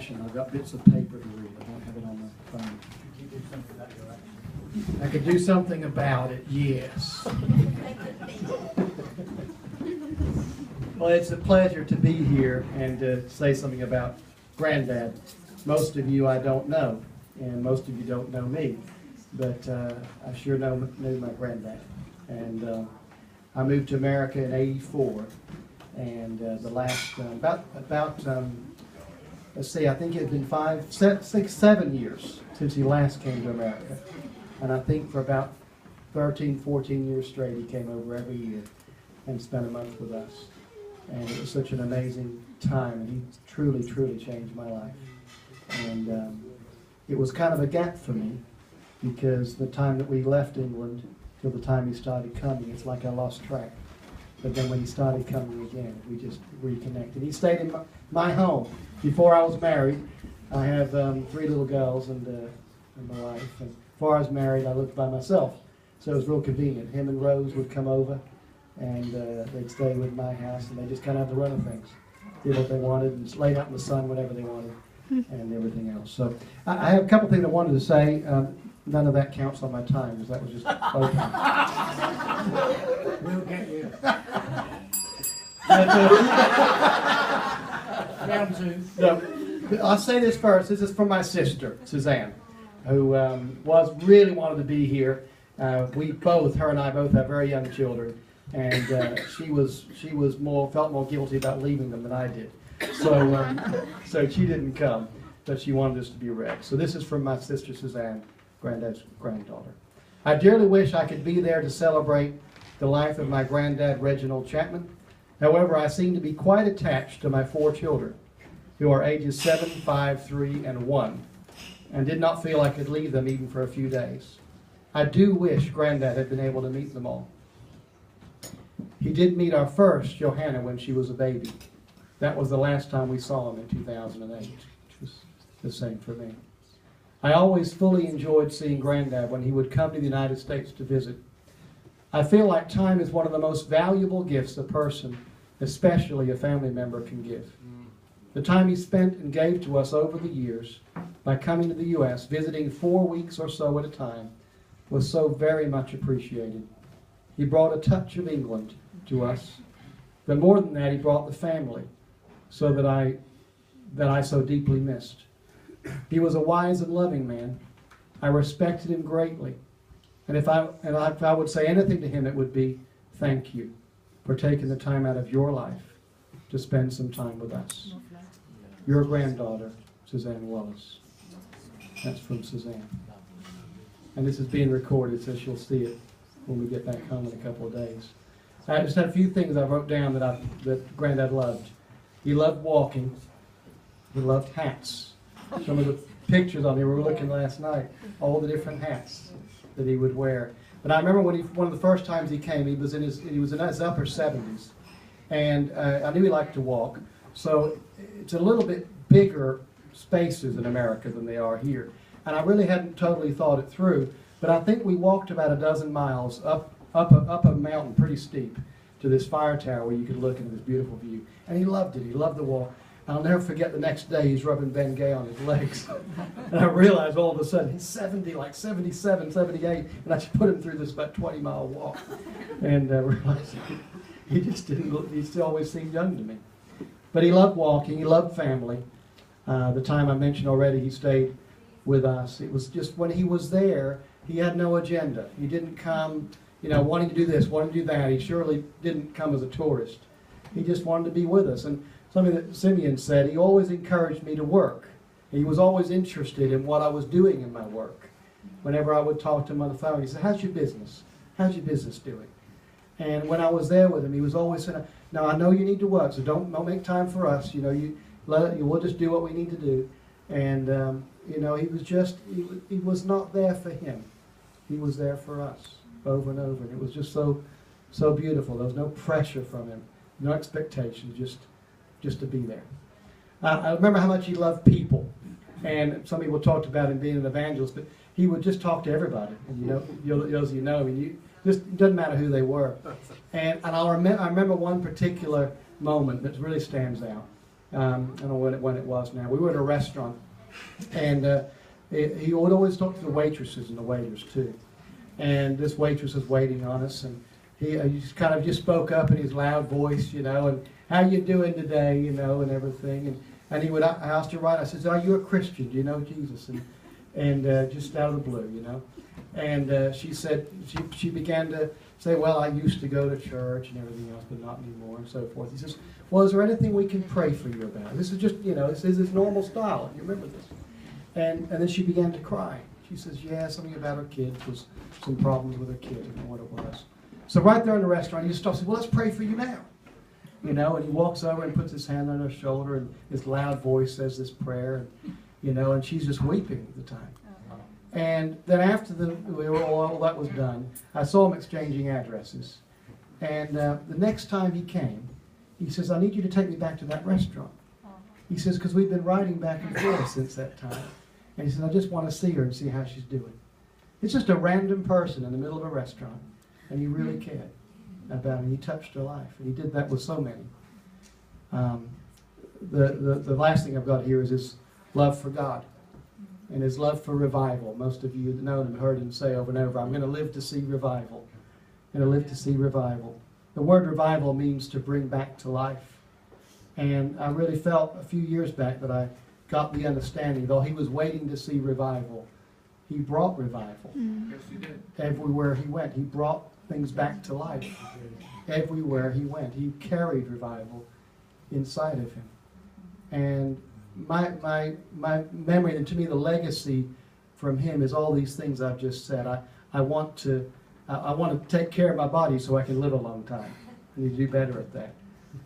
action. I've got bits of paper to read. I don't have it on my phone. I could do something about it, yes. Well, it's a pleasure to be here and to say something about Granddad. Most of you I don't know, and most of you don't know me, but I sure knew my granddad. And I moved to America in '84, and the last let's see, I think it had been 5, 6, 7 years since he last came to America. And I think for about 13, 14 years straight, he came over every year and spent a month with us. And it was such an amazing time, and he truly, truly changed my life. And it was kind of a gap for me, because the time that we left England till the time he started coming, it's like I lost track. But then when he started coming again, we just reconnected. He stayed in my home. Before I was married, I have 3 little girls and my wife. And before I was married, I lived by myself. So it was real convenient. Him and Rose would come over, and they'd stay with my house, and they just kind of had the run of things. Did what they wanted, and just laid out in the sun whenever they wanted, and everything else. So I have a couple things I wanted to say. None of that counts on my time, because that was just open. We'll get you. Round 2. No, I'll say this first. This is from my sister, Suzanne, who really wanted to be here. Her and I both have very young children, and she felt more guilty about leaving them than I did. So she didn't come, but she wanted us to be read. So this is from my sister Suzanne, Granddad's granddaughter. I dearly wish I could be there to celebrate the life of my granddad, Reginald Chapman. However, I seem to be quite attached to my 4 children, who are ages 7, 5, 3, and 1, and did not feel I could leave them even for a few days. I do wish Granddad had been able to meet them all. He did meet our first, Johanna, when she was a baby. That was the last time we saw him in 2008, which was the same for me. I always fully enjoyed seeing Granddad when he would come to the United States to visit. I feel like time is one of the most valuable gifts a person, especially a family member, can give. The time he spent and gave to us over the years by coming to the U.S., visiting 4 weeks or so at a time, was so very much appreciated. He brought a touch of England to us, but more than that, he brought the family, so that I so deeply missed. He was a wise and loving man. I respected him greatly. And if I would say anything to him, it would be, thank you for taking the time out of your life to spend some time with us. Your granddaughter, Suzanne Wallace. That's from Suzanne. And this is being recorded, so she'll see it when we get back home in a couple of days. I just had a few things I wrote down that Granddad loved. He loved walking. He loved hats. Some of the pictures on here, we were looking last night, all the different hats that he would wear. But I remember one of the first times he came, he was in his upper 70s, and I knew he liked to walk. So it's a little bit bigger spaces in America than they are here, and I really hadn't totally thought it through. But I think we walked about a dozen miles up a mountain, pretty steep, to this fire tower where you could look into this beautiful view. And he loved it. He loved the walk. I'll never forget the next day he's rubbing Ben Gay on his legs. And I realized all of a sudden he's 70, like 77, 78, and I should put him through this about 20-mile walk. And realized he just didn't look, he still always seemed young to me. But he loved walking, he loved family. The time I mentioned already, he stayed with us. It was just when he was there, he had no agenda. He didn't come, wanting to do this, wanting to do that. He surely didn't come as a tourist. He just wanted to be with us. And something that Simeon said, he always encouraged me to work. He was always interested in what I was doing in my work. Whenever I would talk to him on the phone, he said, how's your business? How's your business doing? And when I was there with him, he was always saying, now I know you need to work, so don't make time for us. We'll just do what we need to do. And, he was not there for him. He was there for us over and over. And it was just so beautiful. There was no pressure from him, no expectation, just to be there. I remember how much he loved people. And some people talked about him being an evangelist, but he would just talk to everybody. And those of you know, it doesn't matter who they were. And I remember one particular moment that really stands out. I don't know when it was now. We were at a restaurant, and he would always talk to the waitresses and the waiters too. And this waitress was waiting on us, and he just kind of just spoke up in his loud voice, you know, and how you doing today, you know, and everything. And he would, I asked her right, I said, are you a Christian? Do you know Jesus? And just out of the blue, you know. And she said, she began to say, well, I used to go to church and everything else, but not anymore, and so forth. He says, well, is there anything we can pray for you about? This is just, you know, this is his normal style. You remember this? And then she began to cry. She says, yeah, something about her kids, was some problems with her kids, I don't know what it was. So right there in the restaurant, he just stops and says, well, let's pray for you now. You know, and he walks over and puts his hand on her shoulder, and his loud voice says this prayer, and, you know, and she's just weeping at the time. And then after all that was done, I saw him exchanging addresses. And the next time he came, he says, I need you to take me back to that restaurant. He says, because we've been riding back and forth since that time. And he says, I just want to see her and see how she's doing. It's just a random person in the middle of a restaurant, and he really cared about her. He touched her life, and he did that with so many. The last thing I've got here is his love for God and his love for revival. Most of you have known him, heard him say over and over, I'm going to live to see revival. I'm going to live to see revival. The word revival means to bring back to life. And I really felt a few years back that I got the understanding, though he was waiting to see revival, he brought revival. Yes, he did. Everywhere he went, he brought things back to life. Everywhere he went, he carried revival inside of him. And my memory, and to me the legacy from him is all these things I've just said. I want to take care of my body so I can live a long time. I need to do better at that.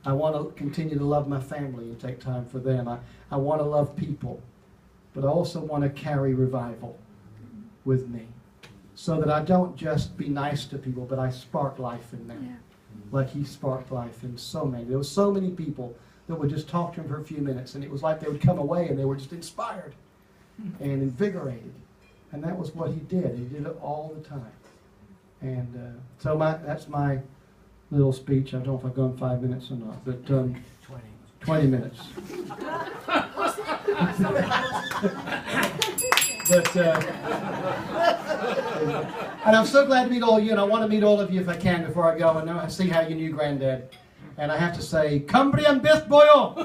I want to continue to love my family and take time for them. I want to love people, but I also want to carry revival with me so that I don't just be nice to people, but I spark life in them, like he sparked life in so many. There were so many people that would just talk to him for a few minutes, and it was like they would come away and they were just inspired and invigorated. And that was what he did. He did it all the time. And so that's my little speech. I don't know if I've gone 5 minutes or not, but 20 minutes. But and I'm so glad to meet all of you, and I want to meet all of you if I can before I go and see how you knew Granddad. And I have to say, Cumbrian Bith Boyo!